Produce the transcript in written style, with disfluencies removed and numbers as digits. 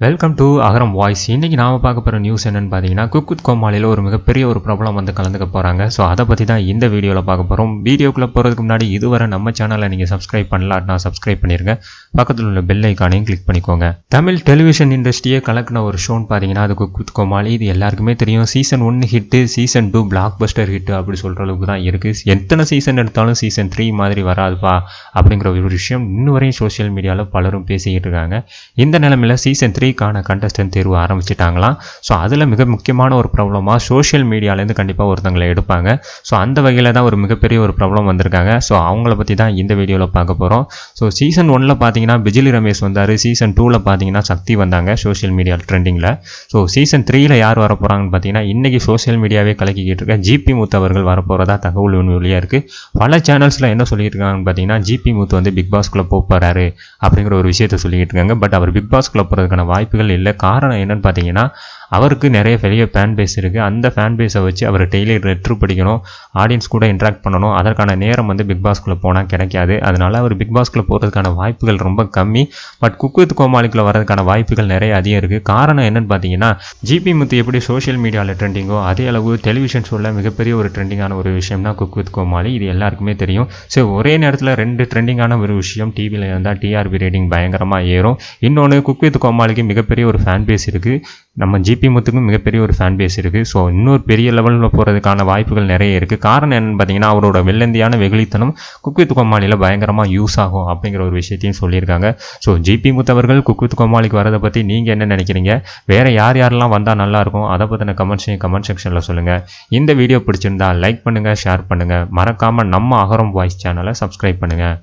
Welcome to Agaram voice. இன்றைக்கி நாம் பார்க்க போகிற நியூஸ் என்னென்னு பார்த்தீங்கன்னா, குக் வித் கோமாளியில் ஒரு மிகப்பெரிய ஒரு ப்ராப்ளம் வந்து கலந்துக்க போகிறாங்க. ஸோ அதை பற்றி தான் இந்த வீடியோவில் பார்க்க போகிறோம். வீடியோக்குள்ளே போகிறதுக்கு முன்னாடி இதுவரை நம்ம சேனலை நீங்கள் சப்ஸ்கிரைப் பண்ணலான்னா சப்ஸ்கிரைப் பண்ணிடுங்க. பக்கத்தில் உள்ள பெல் ஐக்கானையும் கிளிக் பண்ணிக்கோங்க. தமிழ் டெலிவிஷன் இண்டஸ்ட்ரியை கலக்கின ஒரு ஷோன்னு பார்த்தீங்கன்னா அது குக் வித் கோமாளி. இது எல்லாருக்குமே தெரியும். Season 1 hit, season 2 black Bastar hit அப்படி சொல்கிற அளவுக்கு தான் இருக்குது. எத்தனை சீசன் எடுத்தாலும் சீசன் 3 மாதிரி வராதுப்பா அப்படிங்கிற ஒரு விஷயம் இன்னும் வரையும் சோஷியல் மீடியாவில் பலரும் பேசிக்கிட்டு இருக்காங்க. இந்த நிலைமையில் சீசன் 3 கண்டஸ்டன்ட் தேர்வு ஆரம்பிச்சிட்டாங்களாம். ஸோ அதில் மிக முக்கியமான ஒரு ப்ராப்ளமாக சோஷியல் மீடியாலேருந்து கண்டிப்பாக ஒருத்தங்களை எடுப்பாங்க. ஸோ அந்த வகையில் தான் ஒரு மிகப்பெரிய ஒரு ப்ராப்ளம் வந்திருக்காங்க. ஸோ அவங்கள பற்றி தான் இந்த வீடியோவில் பார்க்க போகிறோம். ஸோ சீசன் 1 பார்த்தீங்கன்னா விஜய் ரமேஷ் வந்தார். சீசன் 2 பார்த்தீங்கன்னா சக்தி வந்தாங்க சோஷியல் மீடியா ட்ரெண்டிங்கில். ஸோ சீசன் 3 யார் வர போகிறாங்கன்னு பார்த்தீங்கன்னா இன்றைக்கி சோஷியல் மீடியாவே கலக்கிக்கிட்டு இருக்க ஜிபி முத்து அவர்கள் வரப்போகிறதா தகவல் வெளியாக இருக்குது. பல சேனல்ஸில் என்ன சொல்லிட்டு இருக்காங்கன்னு பார்த்தீங்கன்னா ஜிபி முத்து வந்து பிக் பாஸ்குள்ளே போகிறாரு அப்படிங்கிற ஒரு விஷயத்தை சொல்லிக்கிட்டு இருக்காங்க. பட் அவர் பிக் பாஸ்குள்ளே போகிறதுக்கான வாய்ப்புகள் இல்லை. காரணம் என்னன்னு பார்த்தீங்கன்னா அவருக்கு நிறைய பெரிய ஃபேன் பேஸ் இருக்குது. அந்த ஃபேன் பேஸை வச்சு அவர் டெய்லி லெட்ரு படிக்கணும், ஆடியன்ஸ் கூட இன்ட்ராக்ட் பண்ணணும். அதற்கான நேரம் வந்து பிக் பாஸ்குள்ளே போனால் கிடைக்காது. அதனால் அவர் பிக் பாஸ்குள்ளே போகிறதுக்கான வாய்ப்புகள் ரொம்ப கம்மி. பட் குக் வித் கோமாளிக்குள்ளே வரதுக்கான வாய்ப்புகள் நிறைய அதிகம் இருக்குது. காரணம் என்னன்னு பார்த்தீங்கன்னா ஜிபி முத்து எப்படி சோஷியல் மீடியாவில் ட்ரெண்டிங்கோ அதே அளவு டெலிவிஷன் ஷோவில் மிகப்பெரிய ஒரு ட்ரெண்டிங்கான ஒரு விஷயம் தான் குக் வித் கோமாளி. இது எல்லாருக்குமே தெரியும். ஸோ ஒரே நேரத்தில் 2 ட்ரெண்டிங்கான ஒரு விஷயம் டிவியில் இருந்தால் டிஆர்பி ரேட்டிங் பயங்கரமாக ஏறும். இன்னொன்று குக் வித் கோமாளிக்கு மிகப்பெரிய ஒரு ஃபேன் பேஸ் இருக்குது. நம்ம ஜிபி முத்துக்கும் மிகப்பெரிய ஒரு ஃபேன் பேஸ் இருக்குது. ஸோ இன்னொரு பெரிய லெவலில் போகிறதுக்கான வாய்ப்புகள் நிறைய இருக்குது. காரணம் என்னென்னு பார்த்தீங்கன்னா அவரோட வெள்ளந்தியான வெகுளித்தனம் குக் வித் கோமாளியில் பயங்கரமாக யூஸ் ஆகும் அப்படிங்கிற ஒரு விஷயத்தையும் சொல்லியிருக்காங்க. ஸோ ஜிபி முத்து அவர்கள் குக் வித் கோமாளிக்கு வரதை பற்றி நீங்கள் என்ன நினைக்கிறீங்க? வேறு யாரெல்லாம் வந்தால் நல்லாயிருக்கும் அதை பற்றின கமெண்ட் செக்ஷனில் சொல்லுங்கள். இந்த வீடியோ பிடிச்சிருந்தா லைக் பண்ணுங்கள், ஷேர் பண்ணுங்கள். மறக்காமல் நம்ம அகரம் வாய்ஸ் சேனலை சப்ஸ்கிரைப் பண்ணுங்கள்.